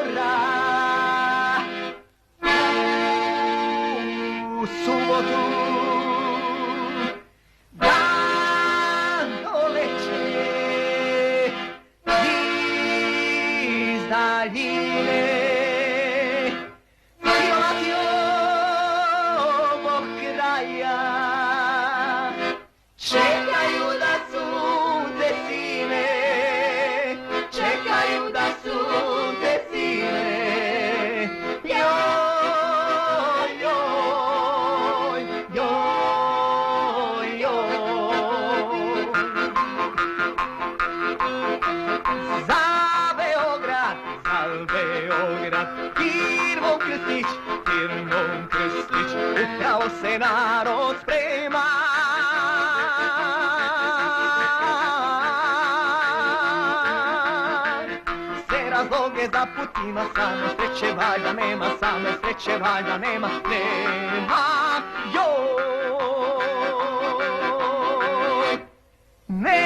mora. U subotu dan doleće iz daljine. Silatio ovog kraja čekaju da sunce sine, čekaju da sunce sine. Joj, joj, joj, joj. Za Beograd, firmom Krstić, upravo se narod sprema. Razloge za put ima, samo sreće valjda nema, samo sreće valjda nema, nema, joj, nema.